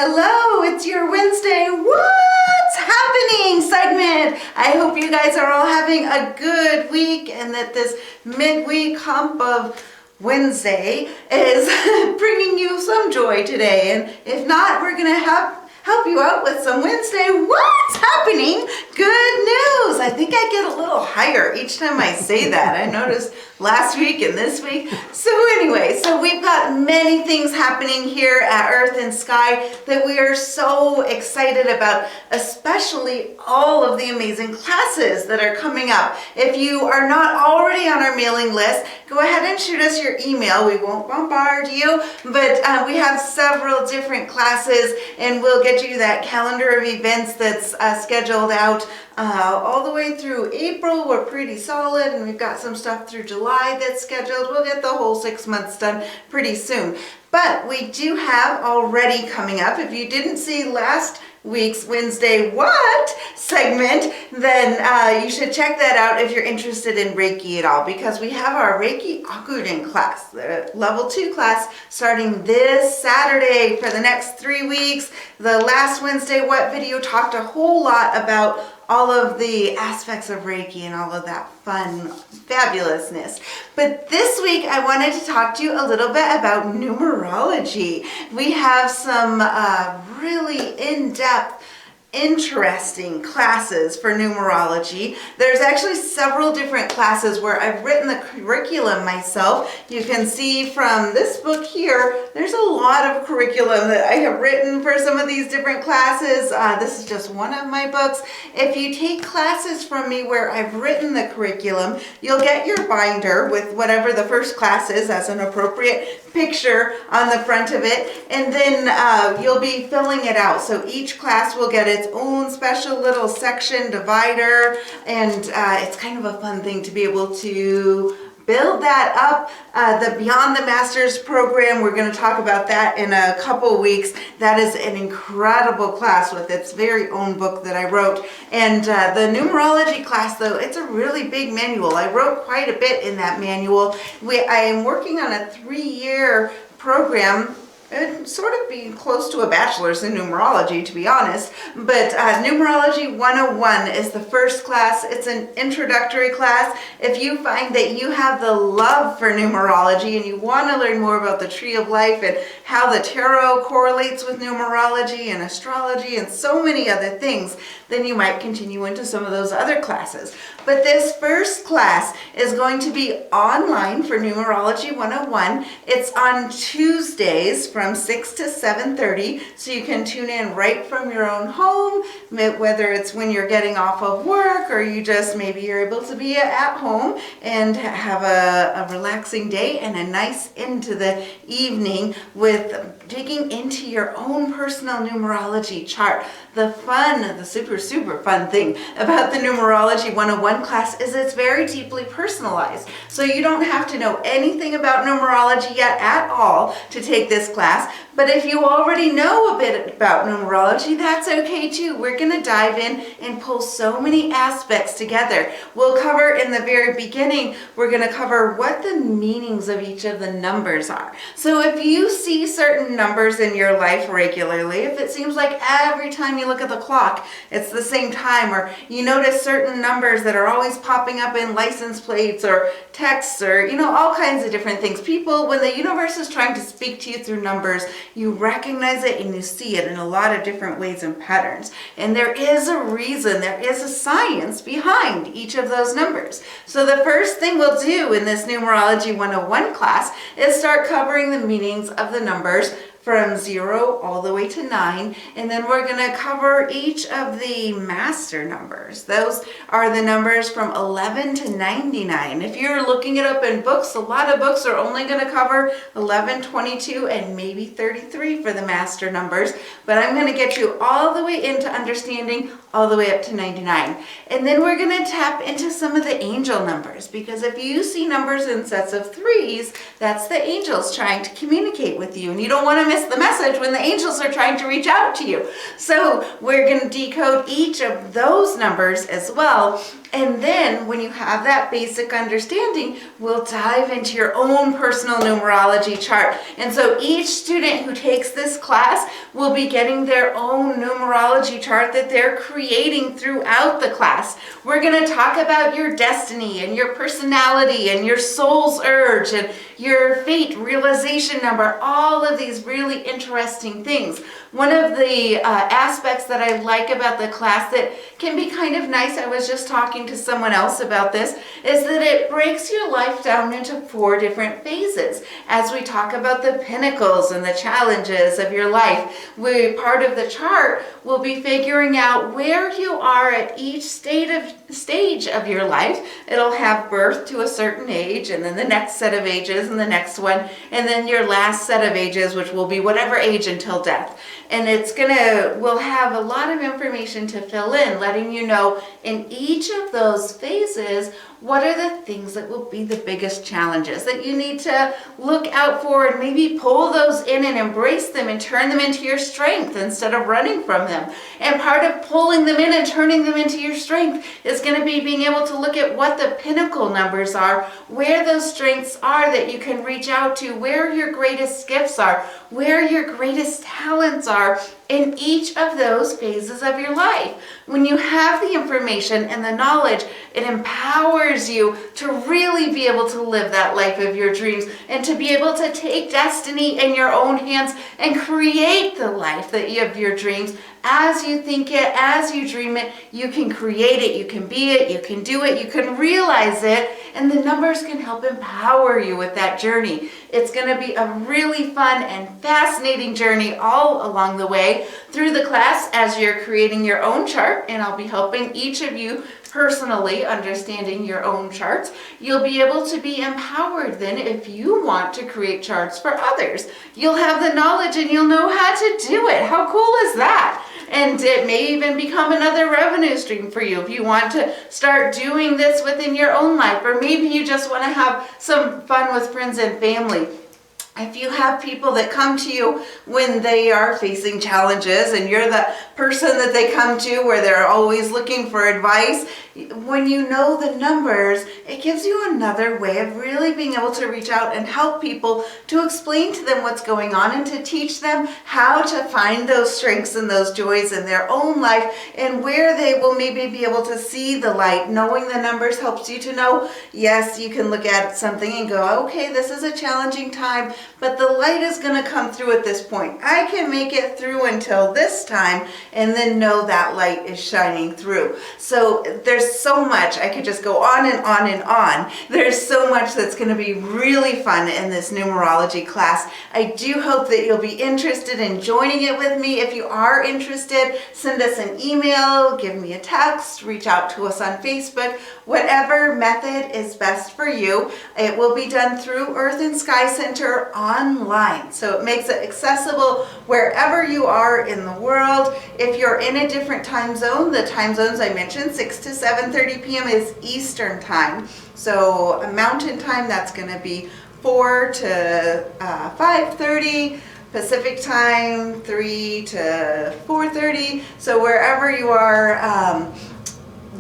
Hello, it's your Wednesday What's Happening segment. I hope you guys are all having a good week and that this midweek hump of Wednesday is bringing you some joy today. And if not, we're going to help you out with some Wednesday What's Happening good news. I think I get a little higher each time I say that. I noticed last week and this week. So anyway, we've got many things happening here at Earth and Sky that we are so excited about, especially all of the amazing classes that are coming up. If you are not already on our mailing list, go ahead and shoot us your email. We won't bombard you, but we have several different classes and we'll get you that calendar of events that's scheduled out all the way through April. We're pretty solid and we've got some stuff through July that's scheduled. We'll get the whole 6 months done pretty soon. But we do have already coming up, if you didn't see last week's Wednesday What segment, then you should check that out if you're interested in Reiki at all, because we have our Reiki Akuden class, the level 2 class, starting this Saturday for the next 3 weeks. The last Wednesday What video talked a whole lot about all of the aspects of Reiki and all of that fun fabulousness. But this week I wanted to talk to you a little bit about numerology. We have some really in-depth, interesting classes for numerology. There's actually several different classes where I've written the curriculum myself. You can see from this book here, there's a lot of curriculum that I have written for some of these different classes. This is just one of my books. If you take classes from me where I've written the curriculum, you'll get your binder with whatever the first class is as an appropriate picture on the front of it, and then you'll be filling it out. So each class will get its own special little section divider, and it's kind of a fun thing to be able to build that up. The Beyond the Masters program, we're going to talk about that in a couple weeks. That is an incredible class with its very own book that I wrote. And the numerology class, though, it's a really big manual. I wrote quite a bit in that manual. I am working on a 3-year program. It'd sort of be close to a bachelor's in numerology, to be honest. But Numerology 101 is the first class. It's an introductory class. If you find that you have the love for numerology and you want to learn more about the tree of life and how the tarot correlates with numerology and astrology and so many other things, then you might continue into some of those other classes. But this first class is going to be online for Numerology 101. It's on Tuesdays from 6 to 7:30, so you can tune in right from your own home, whether it's when you're getting off of work or you just maybe you're able to be at home and have a relaxing day and a nice into the evening with digging into your own personal numerology chart. The super fun thing about the Numerology 101 class is it's very deeply personalized. So you don't have to know anything about numerology yet at all to take this class. But if you already know a bit about numerology, that's okay too. We're going to dive in and pull so many aspects together. We'll cover in the very beginning, we're going to cover what the meanings of each of the numbers are. So if you see certain numbers in your life regularly, if it seems like every time you look at the clock, it's the same time, or you notice certain numbers that are always popping up in license plates or texts or, all kinds of different things. People, when the universe is trying to speak to you through numbers, you recognize it and you see it in a lot of different ways and patterns. And there is a reason, there is a science behind each of those numbers. So the first thing we'll do in this Numerology 101 class is start covering the meanings of the numbers from 0 all the way to 9, and then we're going to cover each of the master numbers. Those are the numbers from 11 to 99. If you're looking it up in books, a lot of books are only going to cover 11, 22, and maybe 33 for the master numbers, but I'm going to get you all the way into understanding all the way up to 99. And then we're going to tap into some of the angel numbers, because if you see numbers in sets of 3s, that's the angels trying to communicate with you, and you don't want to miss the message when the angels are trying to reach out to you. So we're going to decode each of those numbers as well. And then when you have that basic understanding, we'll dive into your own personal numerology chart. And so each student who takes this class will be getting their own numerology chart that they're creating throughout the class. We're going to talk about your destiny and your personality and your soul's urge and your fate realization number, all of these really interesting things. One of the aspects that I like about the class that can be kind of nice, I was just talking to someone else about this, is that it breaks your life down into 4 different phases. As we talk about the pinnacles and the challenges of your life, part of the chart will be figuring out where you are at each stage of your life. It'll have birth to a certain age, and then the next set of ages, and the next one, and then your last set of ages, which will be whatever age until death. And we'll have a lot of information to fill in, letting you know in each of those phases what are the things that will be the biggest challenges that you need to look out for, and maybe pull those in and embrace them and turn them into your strength instead of running from them. And part of pulling them in and turning them into your strength is going to be being able to look at what the pinnacle numbers are, where those strengths are that you can reach out to, where your greatest gifts are, where your greatest talents are in each of those phases of your life. When you have the information and the knowledge, it empowers you to really be able to live that life of your dreams and to be able to take destiny in your own hands and create the life that you have your dreams. As you think it, as you dream it, you can create it, you can be it, you can do it, you can realize it, and the numbers can help empower you with that journey. It's going to be a really fun and fascinating journey all along the way through the class as you're creating your own chart, and I'll be helping each of you personally understanding your own charts. You'll be able to be empowered then if you want to create charts for others. You'll have the knowledge and you'll know how to do it. How cool is that? And it may even become another revenue stream for you if you want to start doing this within your own life, or maybe you just want to have some fun with friends and family. If you have people that come to you when they are facing challenges and you're the person that they come to where they're always looking for advice, when you know the numbers, it gives you another way of really being able to reach out and help people, to explain to them what's going on and to teach them how to find those strengths and those joys in their own life and where they will maybe be able to see the light. Knowing the numbers helps you to know, yes, you can look at something and go, okay, this is a challenging time, but the light is going to come through at this point. I can make it through until this time and then know that light is shining through. So there's so much. I could just go on and on and on. There's so much that's going to be really fun in this numerology class. I do hope that you'll be interested in joining it with me. If you are interested, send us an email, give me a text, reach out to us on Facebook. Whatever method is best for you. It will be done through Earth and Sky Center online. So it makes it accessible wherever you are in the world. If you're in a different time zone, the time zones I mentioned, 6 to 7:30 p.m. is Eastern time. So Mountain time, that's going to be 4 to 5:30. Pacific time, 3 to 4:30. So wherever you are,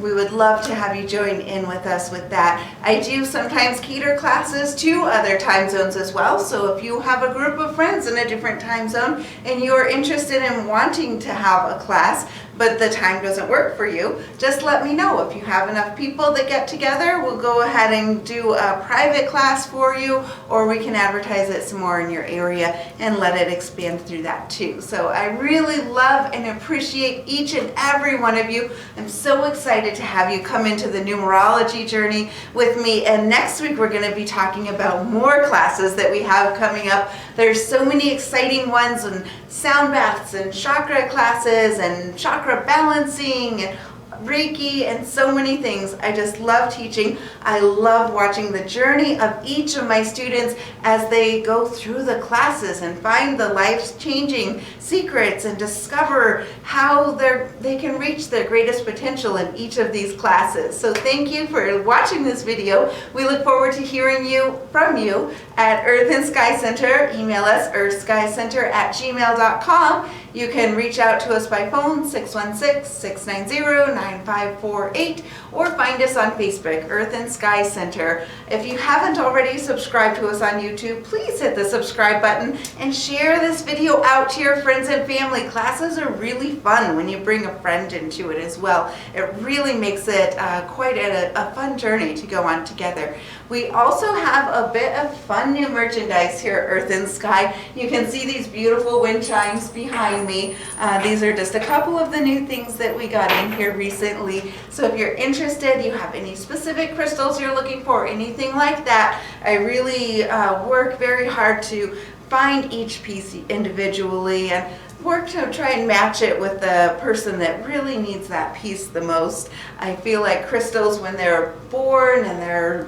we would love to have you join in with us with that. I do sometimes cater classes to other time zones as well. So if you have a group of friends in a different time zone and you are interested in wanting to have a class, but the time doesn't work for you, just let me know. If you have enough people that get together, we'll go ahead and do a private class for you, or we can advertise it some more in your area and let it expand through that too. So I really love and appreciate each and every one of you. I'm so excited to have you come into the numerology journey with me. And next week we're going to be talking about more classes that we have coming up. There's so many exciting ones, and sound baths and chakra classes and chakra balancing and Reiki and so many things. I just love teaching. I love watching the journey of each of my students as they go through the classes and find the life-changing secrets and discover how they can reach their greatest potential in each of these classes. So thank you for watching this video. We look forward to hearing from you at Earth and Sky Center. Email us earthskycenter@gmail.com. You can reach out to us by phone, 616-690-9548, or find us on Facebook, Earth and Sky Sky Center. If you haven't already subscribed to us on YouTube, please hit the subscribe button and share this video out to your friends and family. Classes are really fun when you bring a friend into it as well. It really makes it quite a fun journey to go on together. We also have a bit of fun new merchandise here at Earth and Sky. You can see these beautiful wind chimes behind me. These are just a couple of the new things that we got in here recently. So if you're interested, you have any specific crystals you're looking for, anything like that, I really work very hard to find each piece individually and work to try and match it with the person that really needs that piece the most. I feel like crystals, when they're born and they're,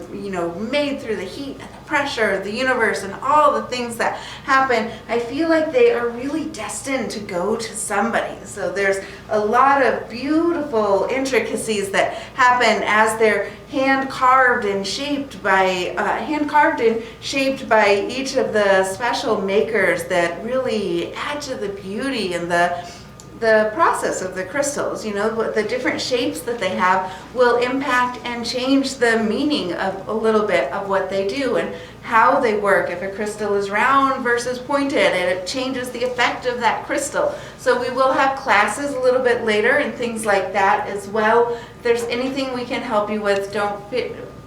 made through the heat and the pressure of the universe and all the things that happen, I feel like they are really destined to go to somebody. So there's a lot of beautiful intricacies that happen as they're hand carved and shaped by each of the special makers that really add to the beauty and the process of the crystals. The different shapes that they have will impact and change the meaning of a little bit of what they do and how they work. If a crystal is round versus pointed, and it changes the effect of that crystal. So we will have classes a little bit later and things like that as well. If there's anything we can help you with, don't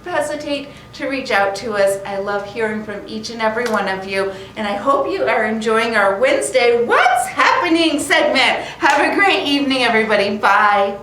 hesitate to reach out to us. I love hearing from each and every one of you, and I hope you are enjoying our Wednesday What's Happening segment. Have a great evening, everybody. Bye.